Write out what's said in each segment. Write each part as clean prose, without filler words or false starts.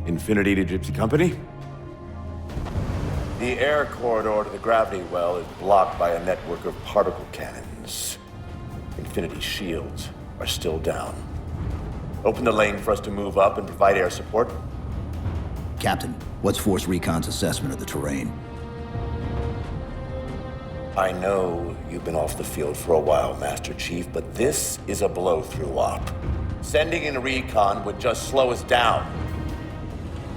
Infinity to Gypsy Company? The air corridor to the gravity well is blocked by a network of particle cannons. Infinity's shields are still down. Open the lane for us to move up and provide air support. Captain, what's Force Recon's assessment of the terrain? I know you've been off the field for a while, Master Chief, but this is a blow-through op. Sending in recon would just slow us down.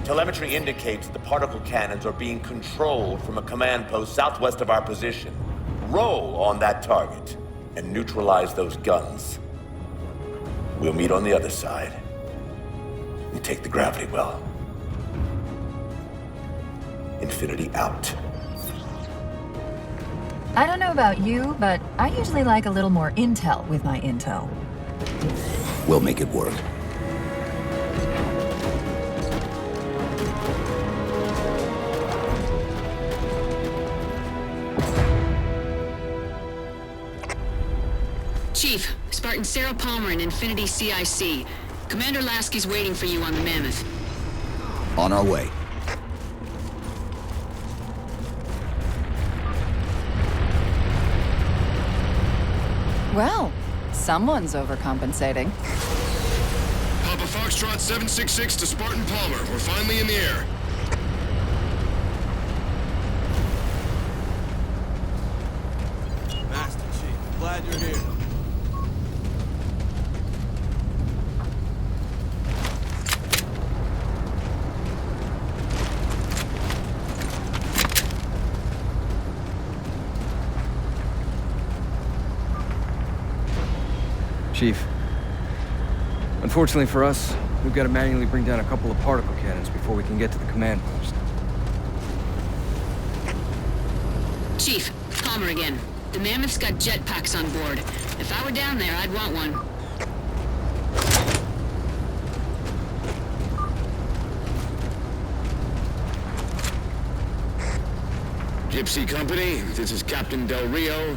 Telemetry indicates the particle cannons are being controlled from a command post southwest of our position. Roll on that target and neutralize those guns. We'll meet on the other side and take the gravity well. Infinity out. I don't know about you, but I usually like a little more intel with my intel. We'll make it work. Chief, Spartan Sarah Palmer in Infinity CIC. Commander Lasky's waiting for you on the Mammoth. On our way. Well, someone's overcompensating. Papa Foxtrot 766 to Spartan Palmer. We're finally in the air. Master Chief, glad you're here. Chief, unfortunately for us, we've got to manually bring down a couple of particle cannons before we can get to the command post. Chief, Palmer again. The Mammoth's got jetpacks on board. If I were down there, I'd want one. Gypsy Company, this is Captain Del Rio.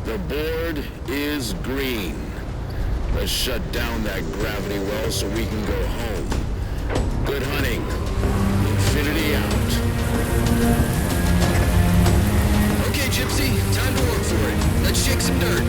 The board is green. Let's shut down that gravity well so we can go home. Good hunting. Infinity out. Okay, Gypsy, time to work for it. Let's shake some dirt.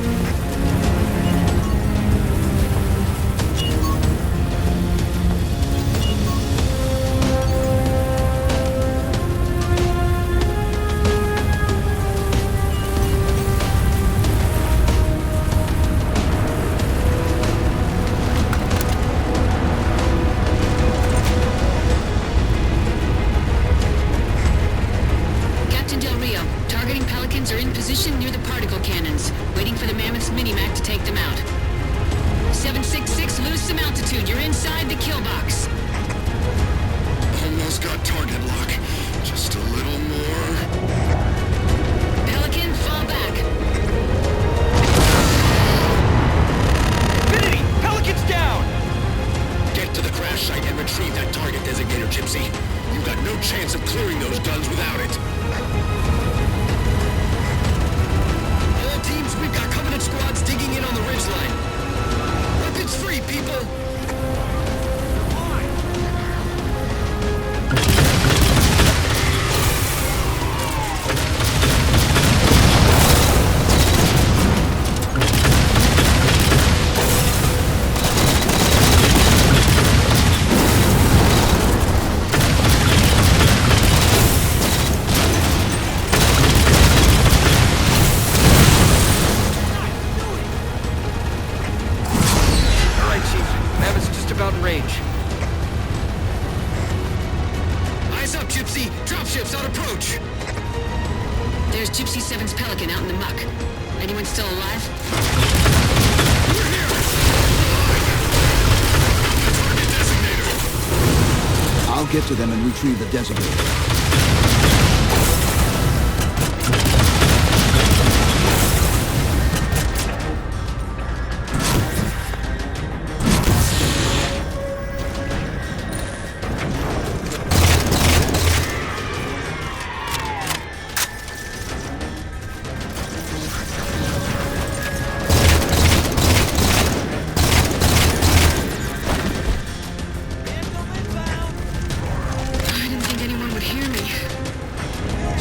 Get to them and retrieve the designator.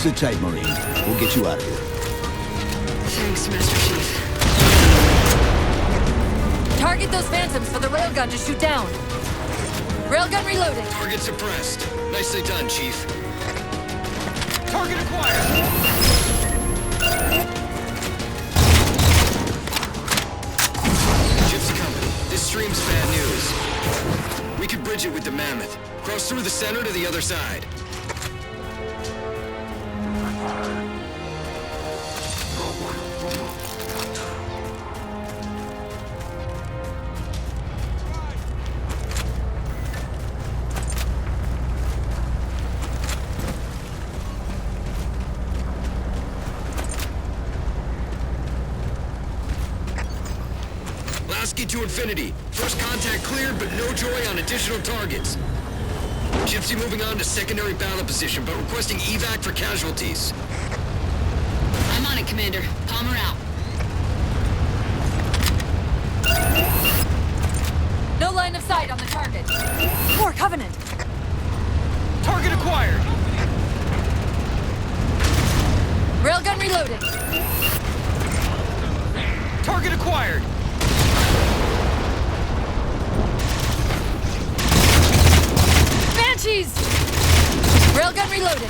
Sit tight, Marine. We'll get you out of here. Thanks, Master Chief. Target those phantoms for the railgun to shoot down. Railgun reloaded. Target suppressed. Nicely done, Chief. Target acquired! Gypsy Company, this stream's bad news. We could bridge it with the Mammoth. Cross through the center to the other side. Lasky to infinity. First contact cleared, but no joy on additional targets. Gypsy moving on to secondary battle position, but requesting evac for casualties. I'm on it, Commander. Palmer out. No line of sight on the target. More Covenant. Target acquired! Railgun reloaded. Target acquired! Banshees! Railgun reloaded.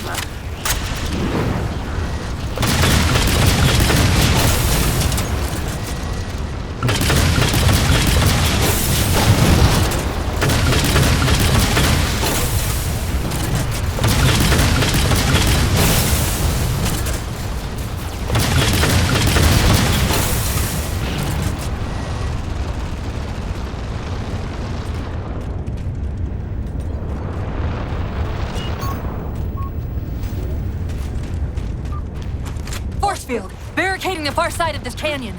Force field, barricading the far side of this canyon.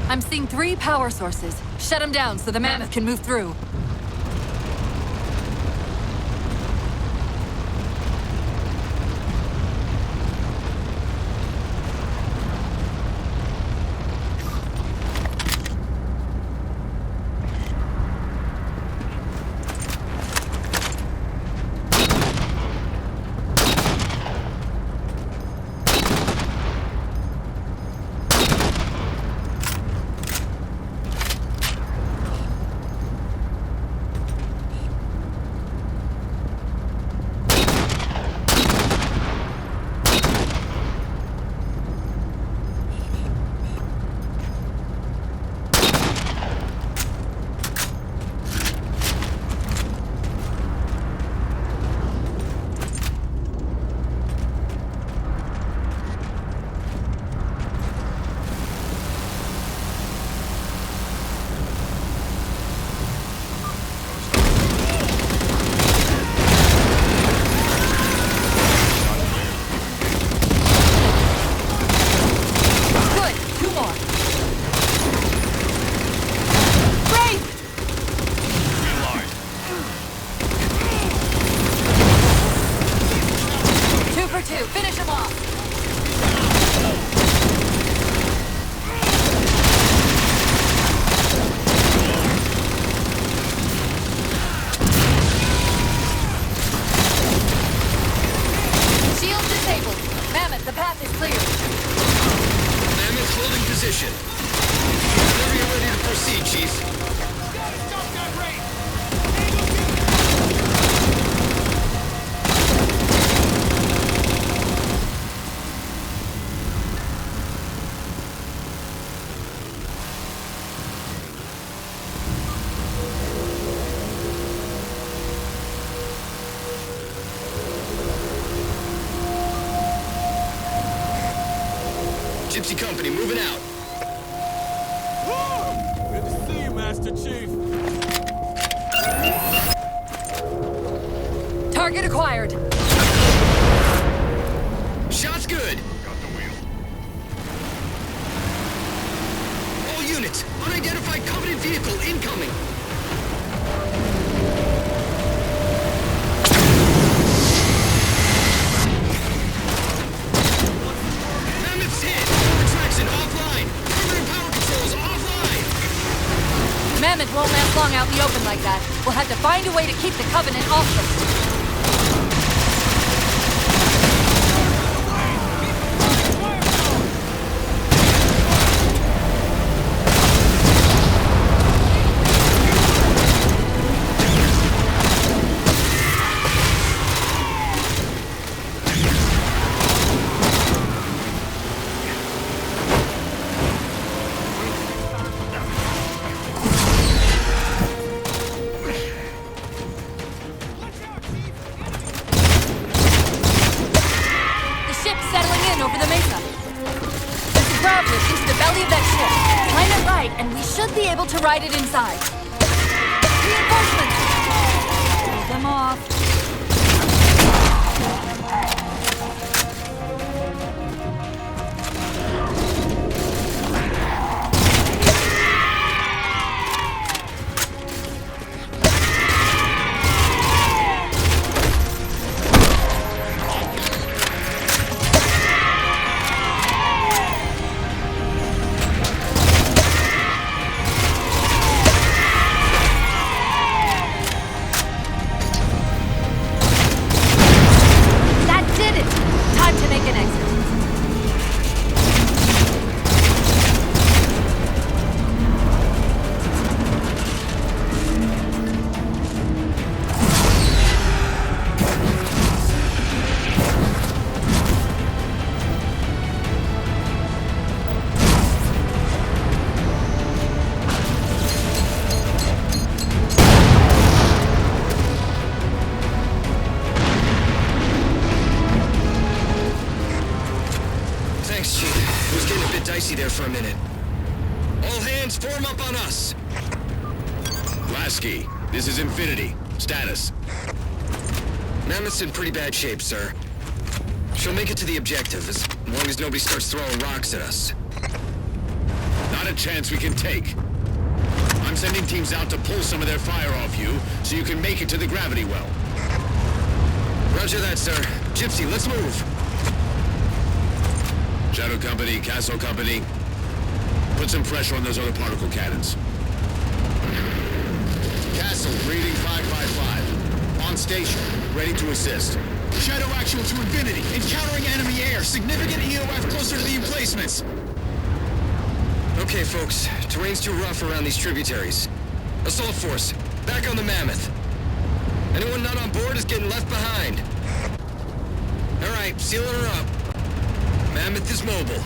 I'm seeing 3 power sources. Shut them down so the Mammoth can move through. Finish him off! Shield disabled. Mammoth, the path is clear. Mammoth holding position. Whenever you're ready to proceed, Chief. Gypsy Company, moving out. Good to see you, Master Chief. Target acquired. Shot's good. Got the wheel. All units, unidentified Covenant vehicle incoming. Mammoth's hit. Retraction offline. Permanent power controls offline. Mammoth won't last long out in the open like that. We'll have to find a way to keep the Covenant off them. should be able to ride it inside. Reinforcements! Hold them off. There for a minute. All hands form up on us. Lasky, this is Infinity. Status. Mammoth's in pretty bad shape, sir. She'll make it to the objective as long as nobody starts throwing rocks at us. Not a chance we can take. I'm sending teams out to pull some of their fire off you so you can make it to the gravity well. Roger that, sir. Gypsy, let's move. Shadow Company, Castle Company, put some pressure on those other particle cannons. Castle, reading 555. On station, ready to assist. Shadow actual to Infinity. Encountering enemy air. Significant EOF closer to the emplacements. Okay, folks. Terrain's too rough around these tributaries. Assault force, back on the Mammoth. Anyone not on board is getting left behind. All right, sealing her up. Mammoth is mobile.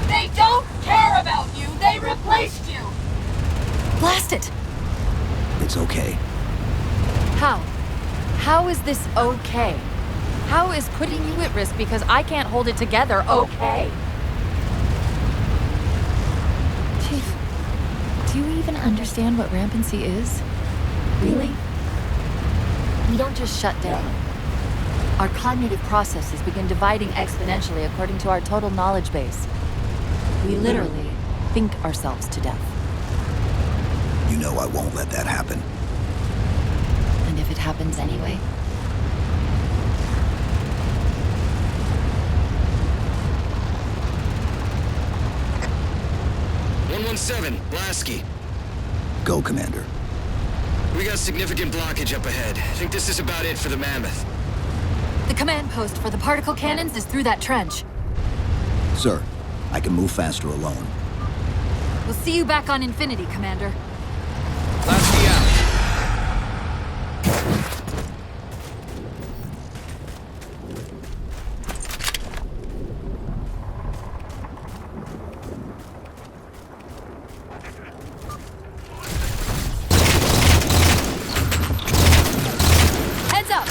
They don't care about you! They replaced you! Blast it! It's okay. How? How is this okay? How is putting you at risk because I can't hold it together okay? Chief, do you even understand what rampancy is? Really? We don't just shut down. Our cognitive processes begin dividing exponentially according to our total knowledge base. We literally think ourselves to death. You know I won't let that happen. And if it happens anyway? "117, Lasky. Go, Commander. We got significant blockage up ahead. I think this is about it for the Mammoth. The command post for the particle cannons is through that trench. Sir, I can move faster alone. We'll see you back on Infinity, Commander. Lasky out. Heads up!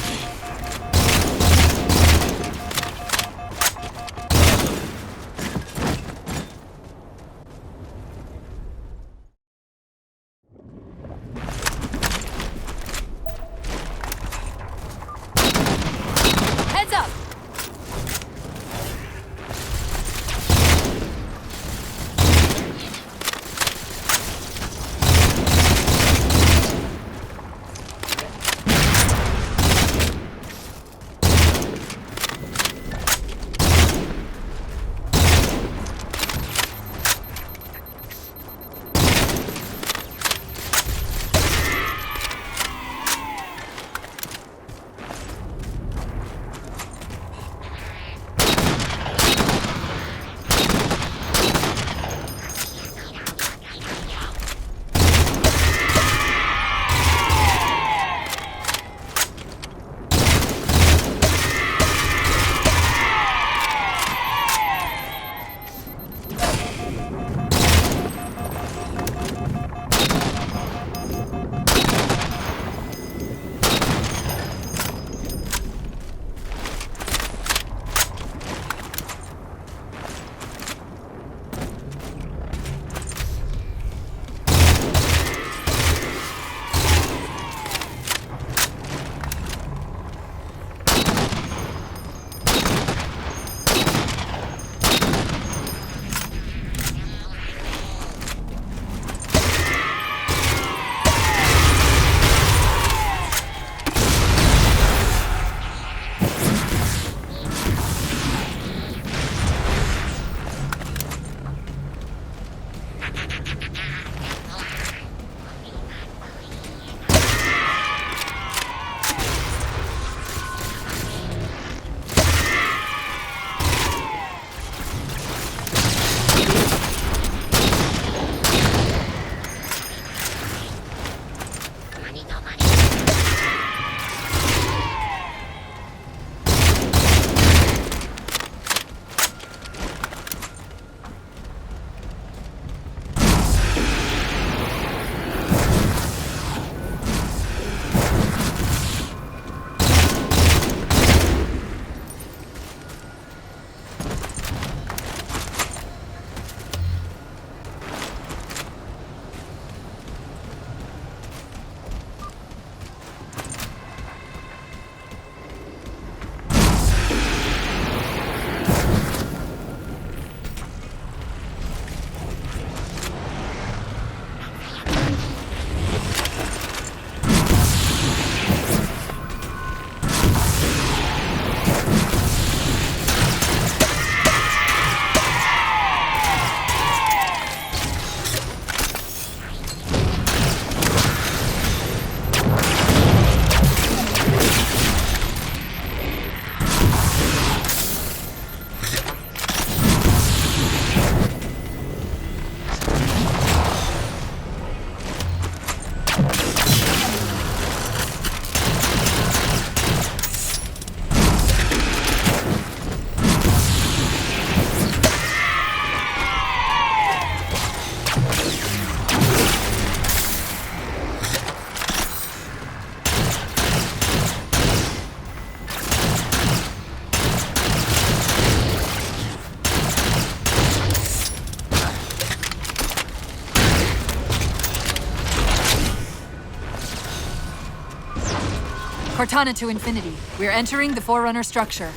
Cortana to Infinity. We're entering the Forerunner structure.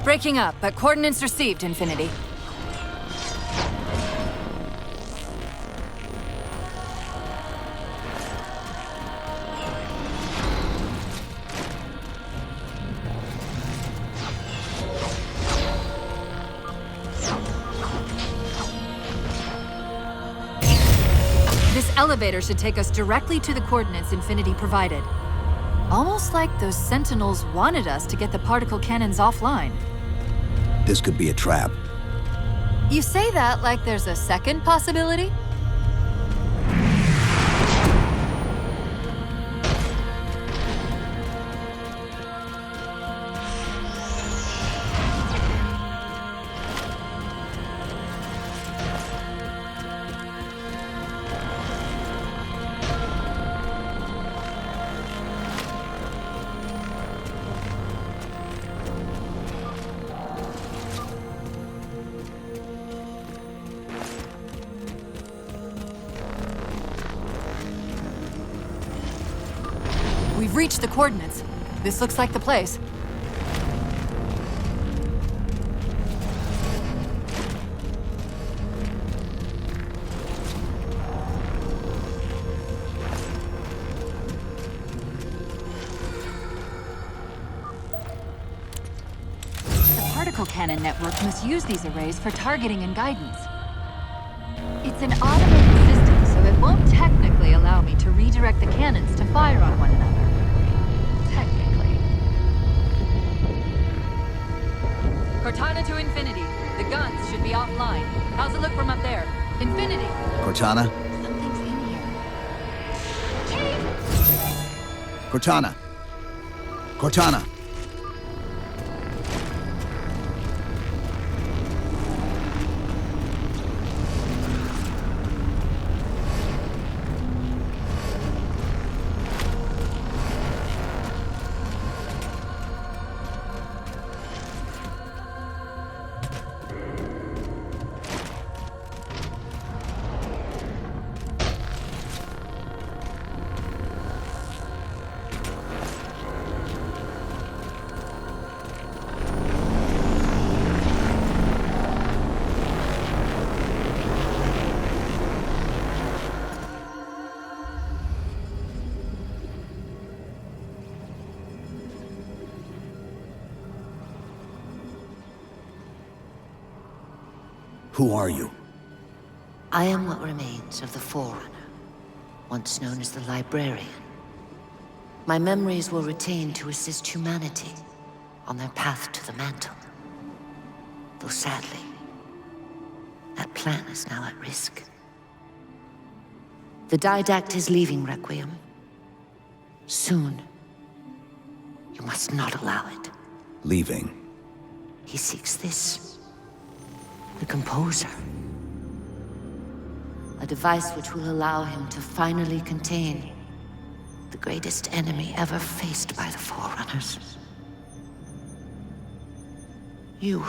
Breaking up, but coordinates received, Infinity. This elevator should take us directly to the coordinates Infinity provided. Almost like those Sentinels wanted us to get the particle cannons offline. This could be a trap. You say that like there's a second possibility? We've reached the coordinates. This looks like the place. The particle cannon network must use these arrays for targeting and guidance. It's an automated system, so it won't technically allow me to redirect the cannons to fire on one another. Technically. Cortana to Infinity. The guns should be offline. How's it look from up there? Infinity! Cortana? Something's in here. Cortana! Cortana! Who are you? I am what remains of the Forerunner, once known as the Librarian. My memories were retained to assist humanity on their path to the mantle. Though sadly, that plan is now at risk. The Didact is leaving Requiem. Soon. You must not allow it. Leaving. He seeks this. The Composer. A device which will allow him to finally contain the greatest enemy ever faced by the Forerunners. You.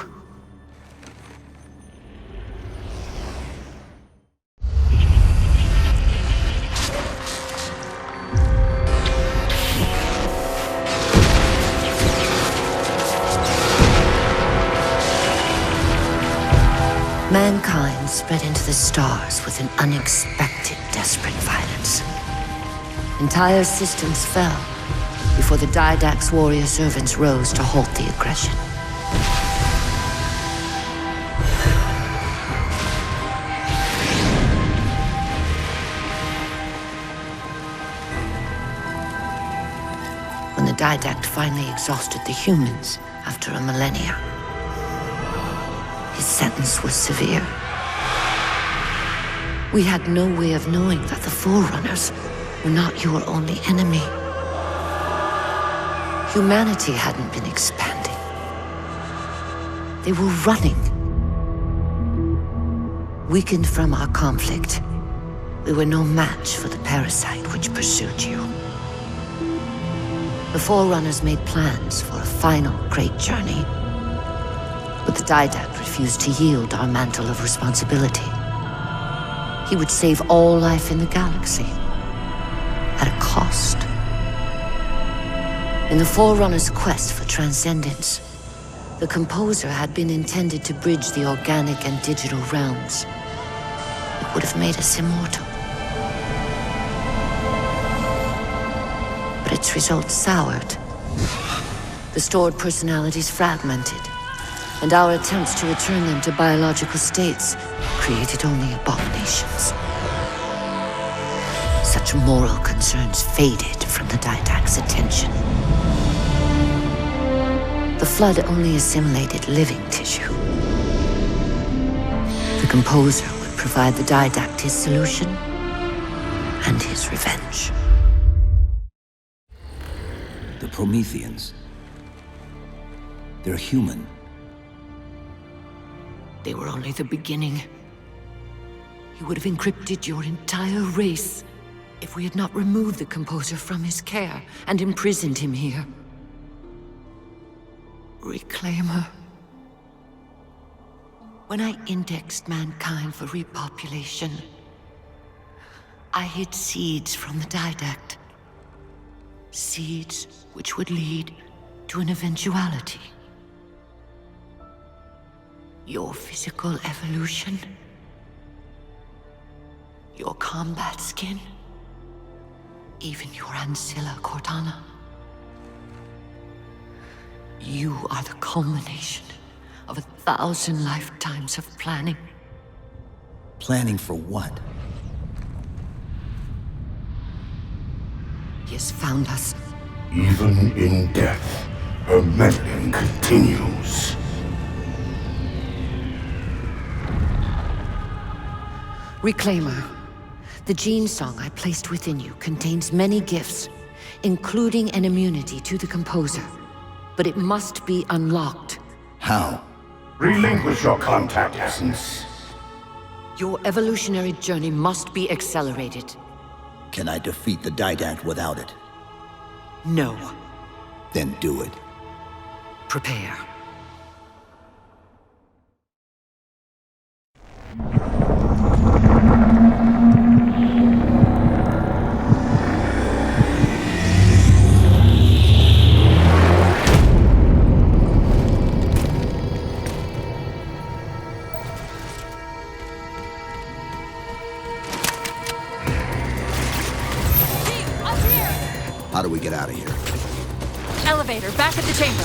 Mankind spread into the stars with an unexpected, desperate violence. Entire systems fell before the Didact's warrior servants rose to halt the aggression. When the Didact finally exhausted the humans after a millennia, his sentence was severe. We had no way of knowing that the Forerunners were not your only enemy. Humanity hadn't been expanding. They were running. Weakened from our conflict, we were no match for the parasite which pursued you. The Forerunners made plans for a final great journey. But But the Didact refused to yield our mantle of responsibility. He would save all life in the galaxy, at a cost. In the Forerunner's quest for transcendence, the Composer had been intended to bridge the organic and digital realms. It would have made us immortal. But its results soured. The stored personalities fragmented, and our attempts to return them to biological states created only abominations. Such moral concerns faded from the Didact's attention. The Flood only assimilated living tissue. The Composer would provide the Didact his solution and his revenge. The Prometheans. They're human. They were only the beginning. He would have encrypted your entire race if we had not removed the Composer from his care and imprisoned him here. Reclaimer. When I indexed mankind for repopulation, I hid seeds from the Didact. Seeds which would lead to an eventuality. Your physical evolution, your combat skin, even your ancilla Cortana. You are the culmination of 1,000 lifetimes of planning. Planning for what? He has found us. Even in death, her meddling continues. Reclaimer. The gene song I placed within you contains many gifts, including an immunity to the Composer. But it must be unlocked. How? Relinquish your contact essence. Your evolutionary journey must be accelerated. Can I defeat the Didact without it? No. Then do it. Prepare. How do we get out of here? Elevator, back at the chamber.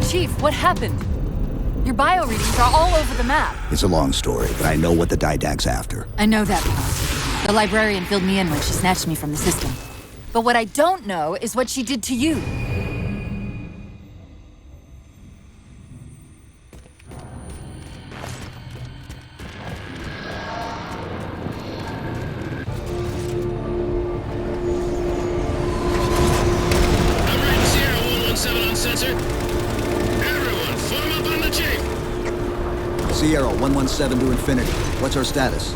Chief, what happened? Your bio readings are all over the map. It's a long story, but I know what the Didact's after. I know that part. The librarian filled me in when she snatched me from the system. But what I don't know is what she did to you. Sierra, 117 to Infinity. What's our status?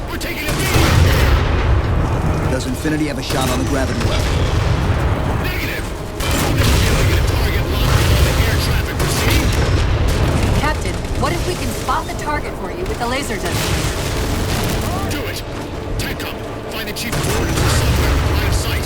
We're taking it. Does Infinity have a shot on the gravity well? Negative. Get a target locked on the air traffic proceed. Captain, what if we can spot the target for you with the laser detector? Do it. Tech up. Find the chief coordinates or somewhere. Line of sight.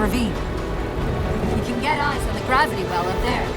ravine. We can get eyes on the gravity well up there.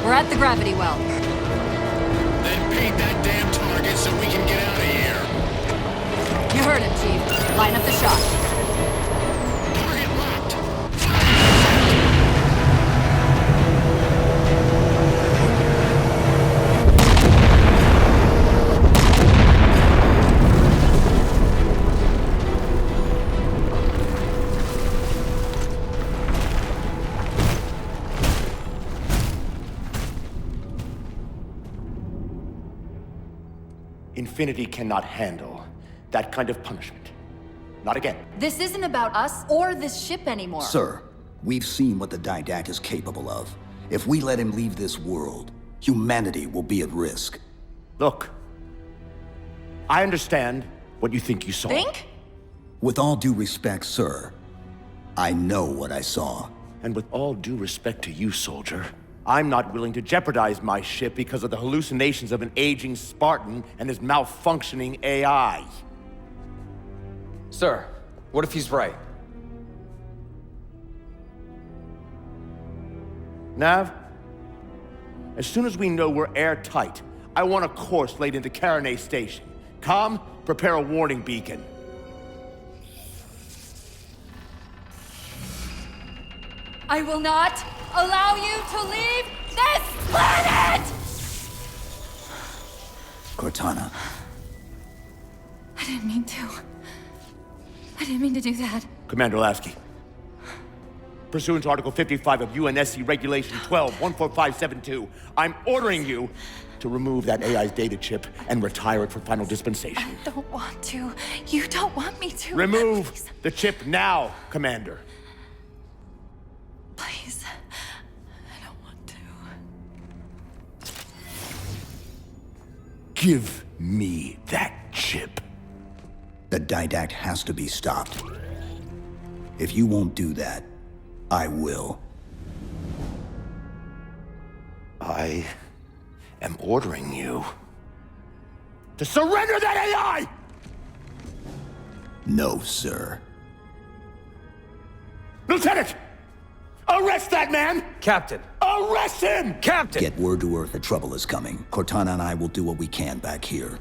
We're at the gravity well. Then paint that damn target so we can get out of here. You heard him, Chief. Line up the shot. Target locked. Infinity cannot handle that kind of punishment. Not again. This isn't about us or this ship anymore. Sir, we've seen what the Didact is capable of. If we let him leave this world, humanity will be at risk. Look, I understand what you think you saw. Think? With all due respect, sir, I know what I saw. And with all due respect to you, soldier, I'm not willing to jeopardize my ship because of the hallucinations of an aging Spartan and his malfunctioning AI. Sir, what if he's right? Nav, as soon as we know we're airtight, I want a course laid into Caranay Station. Com, prepare a warning beacon. I will not allow you to leave this planet! Cortana. I didn't mean to. I didn't mean to do that. Commander Lasky, pursuant to Article 55 of UNSC Regulation 12-14572, I'm ordering you to remove that AI's data chip and retire it for final dispensation. I don't want to. You don't want me to. Remove Please. the chip now, Commander. Please. I don't want to. Give me that chip. The Didact has to be stopped. If you won't do that, I will. I am ordering you to surrender that AI! No, sir. Lieutenant! Arrest that man! Captain! Arrest him! Captain! Get word to Earth that trouble is coming. Cortana and I will do what we can back here.